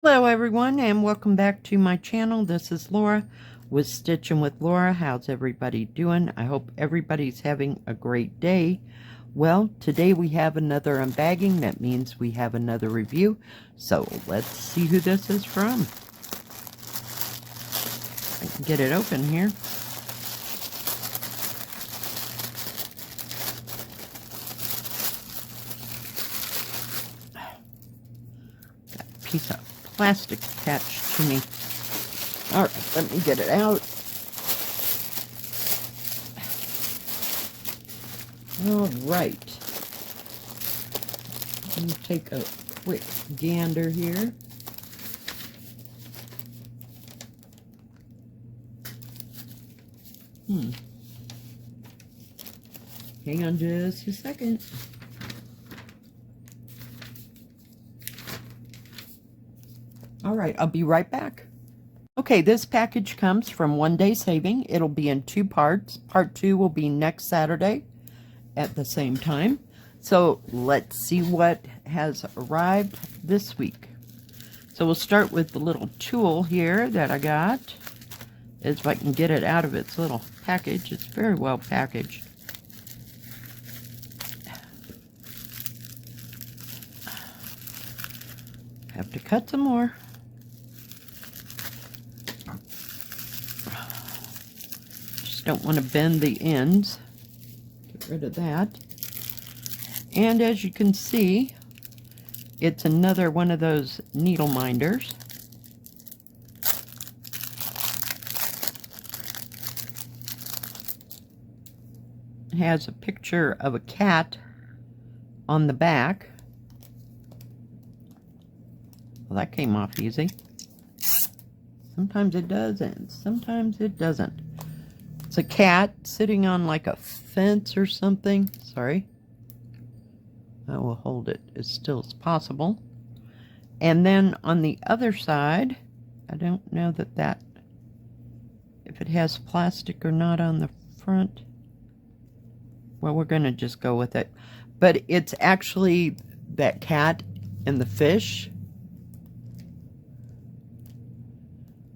Hello everyone and welcome back to my channel. This is Laura with Stitching with Laura. How's everybody doing? I hope everybody's having a great day. Well, today we have another unbagging. That means we have another review. So let's see who this is from. I can get it open here. Got a piece of plastic attached to me. All right, let me get it out. All right. Let me take a quick gander here. Hang on just a second. All right, I'll be right back. Okay, this package comes from OneDaySaving. It'll be in two parts. Part 2 will be next Saturday at the same time. So let's see what has arrived this week. So we'll start with the little tool here that I got. If I can get it out of its little package. It's very well packaged. Have to cut some more. Just don't want to bend the ends. Get rid of that. And as you can see, it's another one of those needle minders. It has a picture of a cat on the back. Well, that came off easy. Sometimes it does and sometimes it doesn't. It's a cat sitting on like a fence or something. Sorry. I will hold it as still as possible. And then on the other side, I don't know if it has plastic or not on the front. Well, we're going to just go with it. But it's actually that cat and the fish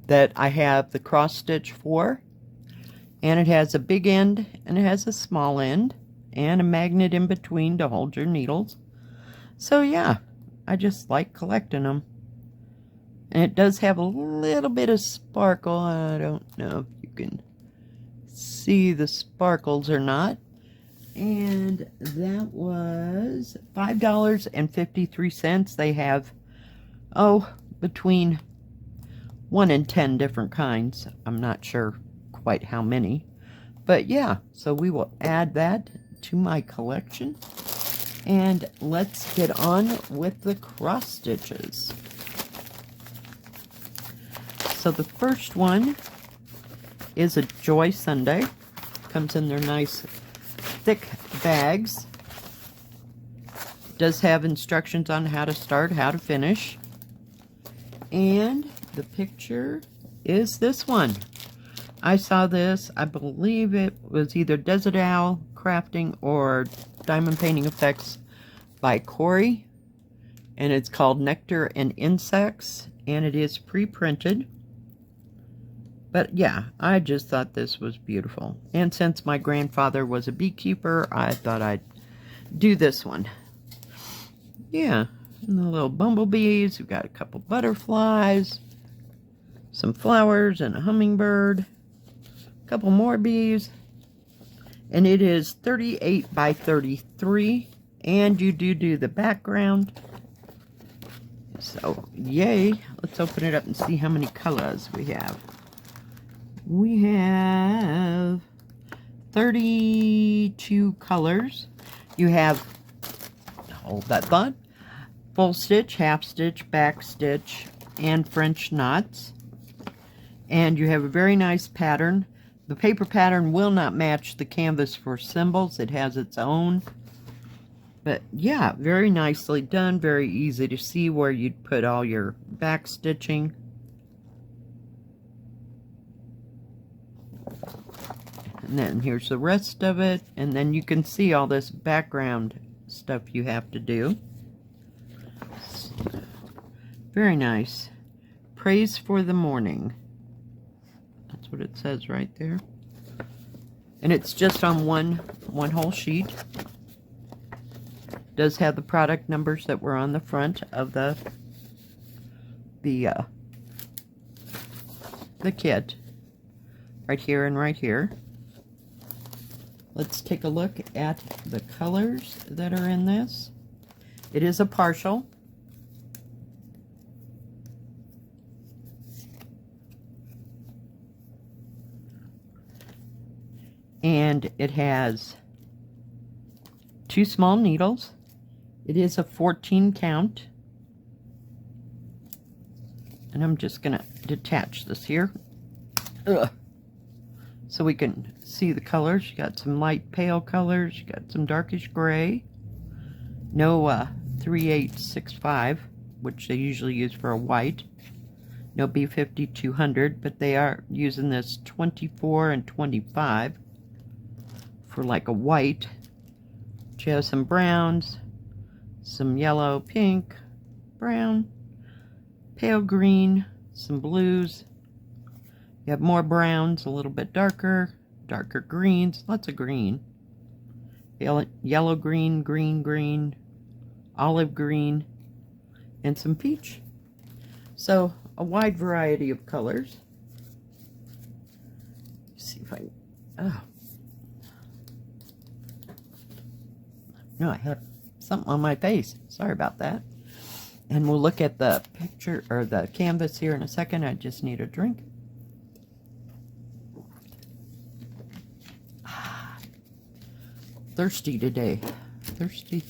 that I have the cross stitch for. And it has a big end and it has a small end and a magnet in between to hold your needles. So yeah, I just like collecting them. And it does have a little bit of sparkle. I don't know if you can see the sparkles or not. And that was $5.53. They have, between 1 and 10 different kinds. I'm not sure quite how many. But yeah, so we will add that to my collection. And let's get on with the cross stitches. So the first one is a Joy Sunday. Comes in their nice thick bags. Does have instructions on how to start, how to finish. And the picture is this one. I saw this, I believe it was either Desert Owl Crafting or Diamond Painting Effects by Corey. And it's called Nectar and Insects. And it is pre-printed. But yeah, I just thought this was beautiful. And since my grandfather was a beekeeper, I thought I'd do this one. Yeah, and the little bumblebees. We've got a couple butterflies, some flowers, and a hummingbird. A couple more bees. And it is 38 by 33. And you do the background. So, yay. Let's open it up and see how many colors we have. We have 32 colors. You have, hold that thought, full stitch, half stitch, back stitch, and French knots. And you have a very nice pattern. The paper pattern will not match the canvas for symbols. It has its own. But yeah, very nicely done. Very easy to see where you'd put all your back stitching. And then here's the rest of it. And then you can see all this background stuff you have to do. Very nice. Praise for the Morning. That's what it says right there. And it's just on one whole sheet. Does have the product numbers that were on the front of the kit. Right here and right here. Let's take a look at the colors that are in this. It is a partial. And it has 2 small needles. It is a 14 count. And I'm just going to detach this here. Ugh. So we can see the colors. You got some light pale colors. You got some darkish gray. No 3865, which they usually use for a white. No B5200, but they are using this 24 and 25 for like a white. You have some browns, some yellow, pink, brown, pale green, some blues. You have more browns, a little bit darker greens, lots of green. Yellow green, green, olive green, and some peach. So a wide variety of colors. Let's see if I no, I have something on my face. Sorry about that. And we'll look at the picture or the canvas here in a second. I just need a drink. Thirsty today. Thirsty.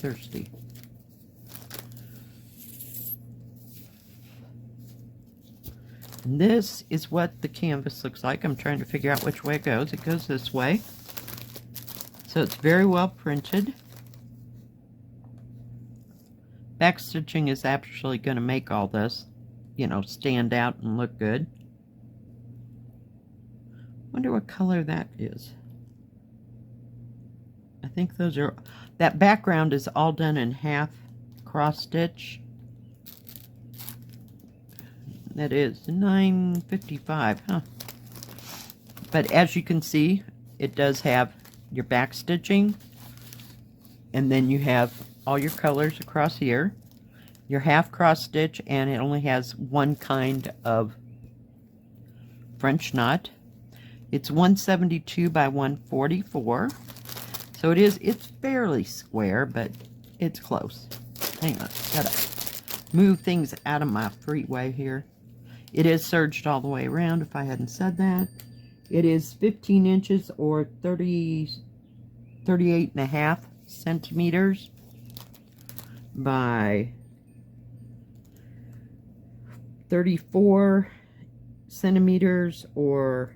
And this is what the canvas looks like. I'm trying to figure out which way it goes. It goes this way. So it's very well printed. Back stitching is actually going to make all this, you know, stand out and look good. Wonder what color that is. I think those are, that background is all done in half cross stitch. That is $9.55, huh? But as you can see, it does have your back stitching, and then you have all your colors across here, your half cross stitch, and it only has one kind of French knot. It's 172 by 144. So it's fairly square, but it's close. Hang on, gotta move things out of my freeway here. It is serged all the way around, if I hadn't said that. It is 15 inches or 38 and a half centimeters by 34 centimeters or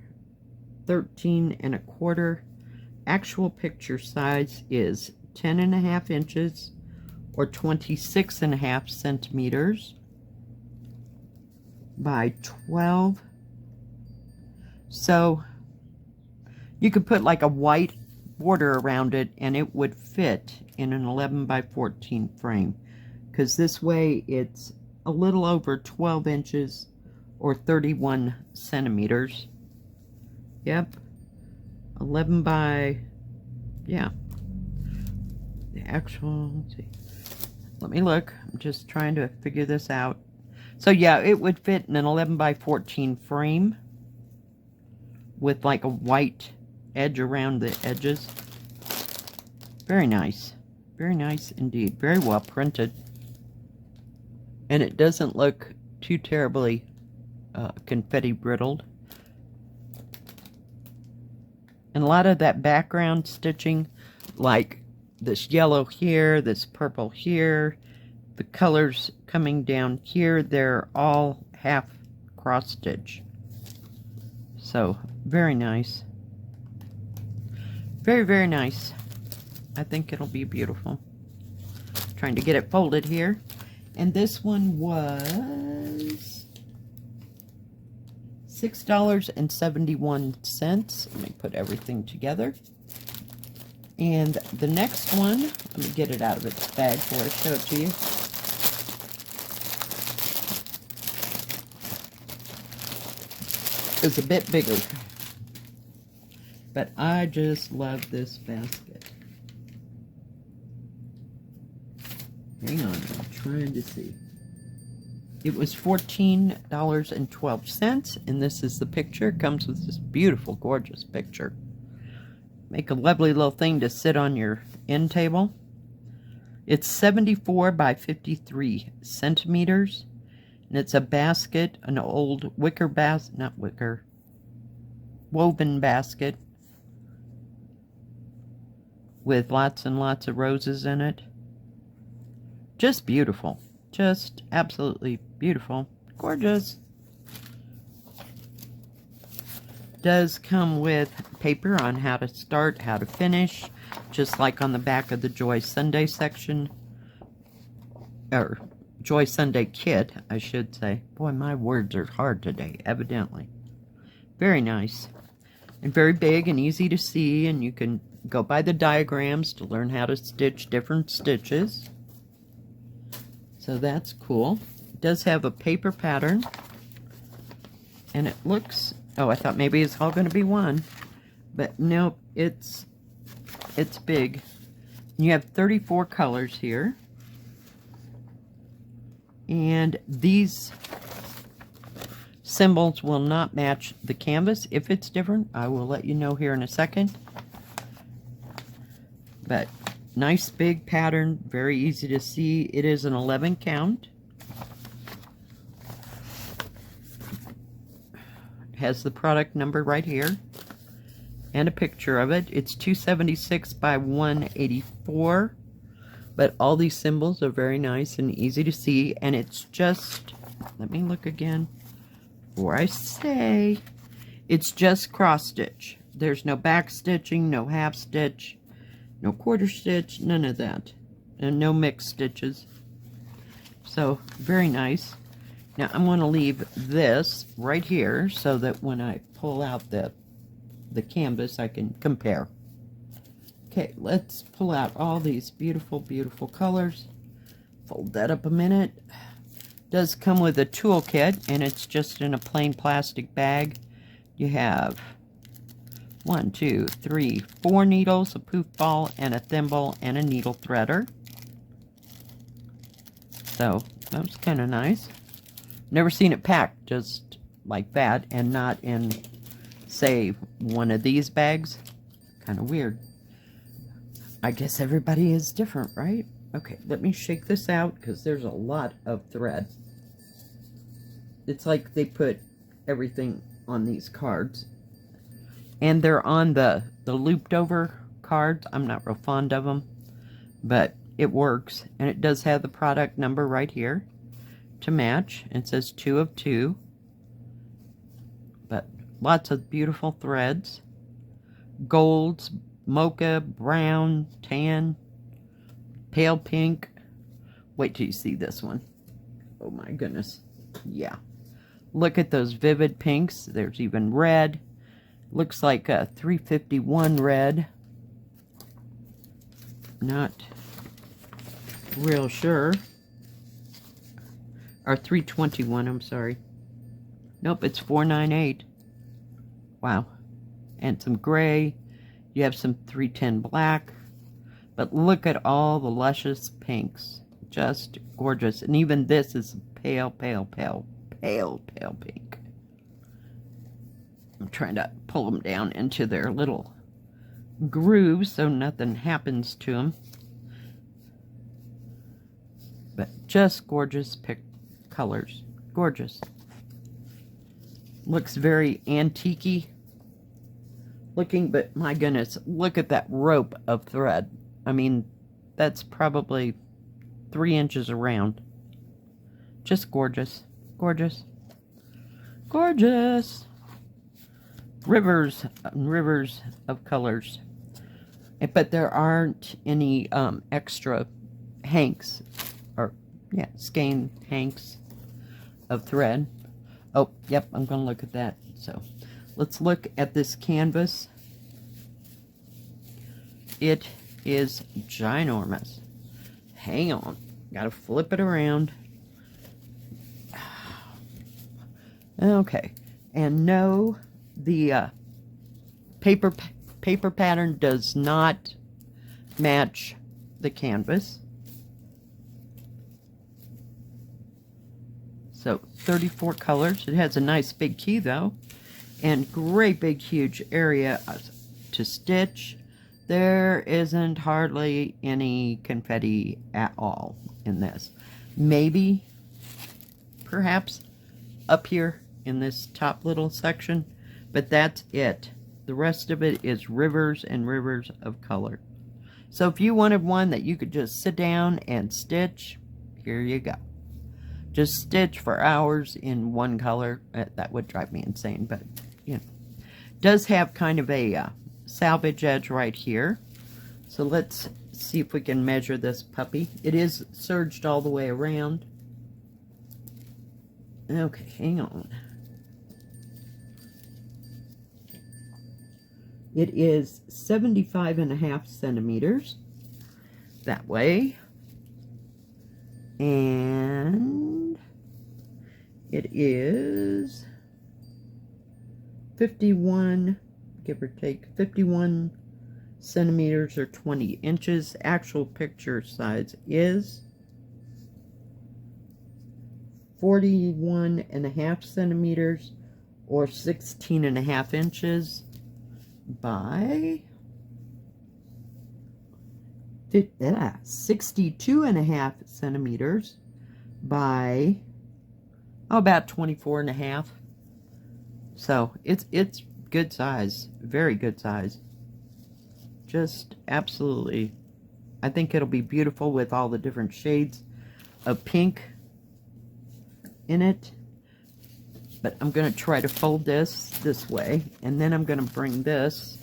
13 and a quarter. Actual picture size is 10 and a half inches or 26 and a half centimeters by 12. So you could put like a white border around it and it would fit in an 11 by 14 frame, because this way it's a little over 12 inches or 31 centimeters. Yep, 11 by, yeah, the actual, let's see, let me look, I'm just trying to figure this out. So yeah, it would fit in an 11 by 14 frame with like a white edge around the edges. Very nice indeed, very well printed, and it doesn't look too terribly confetti brittled. And a lot of that background stitching, like this yellow here, this purple here, the colors coming down here, they're all half cross stitch. So very nice, very nice. I think it'll be beautiful. Trying to get it folded here. And this one was $6.71. Let me put everything together. And the next one, let me get it out of its bag before I show it to you. is a bit bigger. But I just love this basket. Hang on, I'm trying to see. It was $14.12, and this is the picture. It comes with this beautiful, gorgeous picture. Make a lovely little thing to sit on your end table. It's 74 by 53 centimeters, and it's a basket, an old wicker basket, not wicker, woven basket with lots and lots of roses in it. Just beautiful. Just absolutely beautiful. Gorgeous. Does come with paper on how to start, how to finish, just like on the back of the Joy Sunday section, or Joy Sunday kit, I should say. Boy, my words are hard today, evidently. Very nice. And very big and easy to see, and you can go by the diagrams to learn how to stitch different stitches. So that's cool. It does have a paper pattern, and it looks... Oh, I thought maybe it's all going to be one. But nope, it's big. You have 34 colors here. And these symbols will not match the canvas. If it's different, I will let you know here in a second. But nice big pattern, very easy to see. It is an 11 count. Has the product number right here and a picture of it. It's 276 by 184, but all these symbols are very nice and easy to see, and it's just, let me look again before I say, it's just cross stitch. There's no back stitching, no half stitch, no quarter stitch, none of that, and no mixed stitches. So very nice. Now I'm going to leave this right here so that when I pull out the canvas I can compare. Okay, let's pull out all these beautiful, beautiful colors. Fold that up a minute. Does come with a toolkit, and it's just in a plain plastic bag. You have 1, 2, 3, 4 needles, a poof ball, and a thimble, and a needle threader. So that's kind of nice. Never seen it packed just like that and not in, say, one of these bags. Kind of weird. I guess everybody is different, right? Okay, let me shake this out because there's a lot of thread. It's like they put everything on these cards. And they're on the looped over cards. I'm not real fond of them, but it works. And it does have the product number right here to match. It says 2 of 2, but lots of beautiful threads. Golds, mocha, brown, tan, pale pink. Wait till you see this one. Oh my goodness. Yeah. Look at those vivid pinks. There's even red. Looks like a 351 red. Not real sure. Or 321, I'm sorry. Nope, it's 498. Wow. And some gray. You have some 310 black. But look at all the luscious pinks. Just gorgeous. And even this is pale, pale, pale, pale, pale pink. I'm trying to pull them down into their little grooves so nothing happens to them. But just gorgeous colors. Gorgeous. Looks very antique-y looking, but my goodness, look at that rope of thread. I mean, that's probably 3 inches around. Just gorgeous. Gorgeous. Gorgeous. Rivers and rivers of colors. But there aren't any extra hanks, or yeah, skein hanks of thread. Oh, yep, I'm going to look at that. So let's look at this canvas. It is ginormous. Hang on. Got to flip it around. Okay. And no, the paper pattern does not match the canvas. So 34 colors. It has a nice big key though, and great big huge area to stitch. There isn't hardly any confetti at all in this. Maybe, perhaps, up here in this top little section, but that's it. The rest of it is rivers and rivers of color. So if you wanted one that you could just sit down and stitch, here you go. Just stitch for hours in one color. That would drive me insane, but you know. Does have kind of a salvage edge right here. So let's see if we can measure this puppy. It is serged all the way around. Okay, hang on. It is 75.5 centimeters that way. And it is 51, give or take, 51 centimeters or 20 inches. Actual picture size is 41.5 centimeters or 16.5 inches by 62.5 centimeters by about 24.5. So it's good size, very good size. Just absolutely, I think it'll be beautiful with all the different shades of pink in it. But I'm going to try to fold this way, and then I'm going to bring this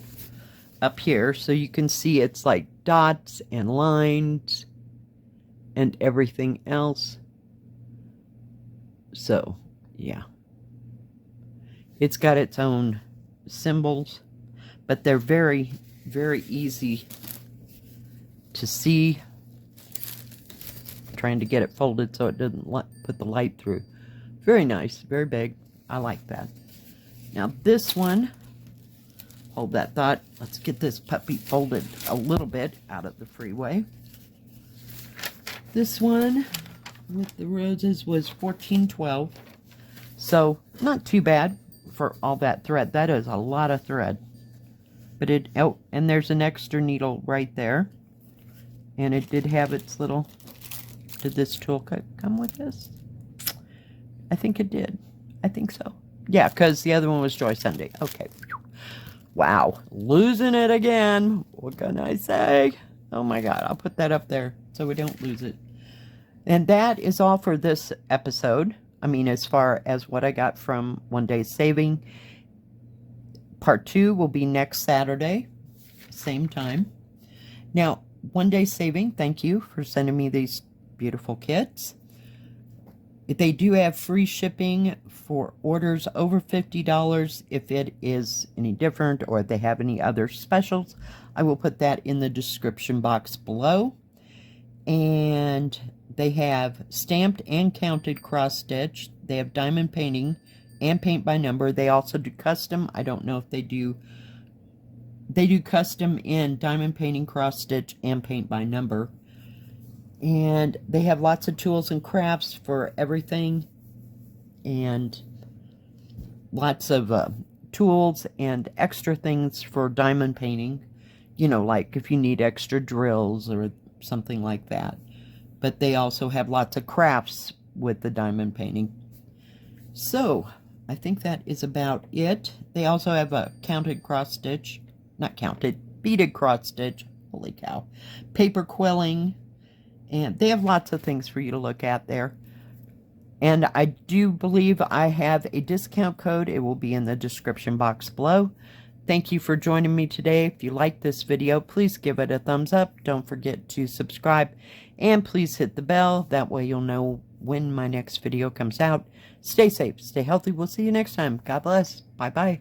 up here so you can see it's like dots and lines and everything else. So yeah, it's got its own symbols, but they're very, very easy to see. I'm trying to get it folded so it doesn't put the light through. Very nice, very big. I like that. Now this one, hold that thought. Let's get this puppy folded a little bit out of the freeway. This one with the roses was $14.12. So not too bad for all that thread. That is a lot of thread. But it, oh, and there's an extra needle right there. And it did have its little, did this toolkit come with this? I think it did. I think so. Yeah, because the other one was Joy Sunday. Okay. Wow. Losing it again. What can I say? Oh my God. I'll put that up there so we don't lose it. And that is all for this episode. I mean, as far as what I got from OneDaySaving. Part 2 will be next Saturday. Same time. Now, OneDaySaving, thank you for sending me these beautiful kits. They do have free shipping for orders over $50. If it is any different or if they have any other specials, I will put that in the description box below. And they have stamped and counted cross stitch. They have diamond painting and paint by number. They also do custom. I don't know if they do custom in diamond painting, cross stitch, and paint by number. And they have lots of tools and crafts for everything, and lots of tools and extra things for diamond painting, you know, like if you need extra drills or something like that. But they also have lots of crafts with the diamond painting. So I think that is about it. They also have a counted cross stitch, not counted, beaded cross stitch, holy cow, paper quilling. And they have lots of things for you to look at there. And I do believe I have a discount code. It will be in the description box below. Thank you for joining me today. If you like this video, please give it a thumbs up. Don't forget to subscribe. And please hit the bell. That way you'll know when my next video comes out. Stay safe. Stay healthy. We'll see you next time. God bless. Bye-bye.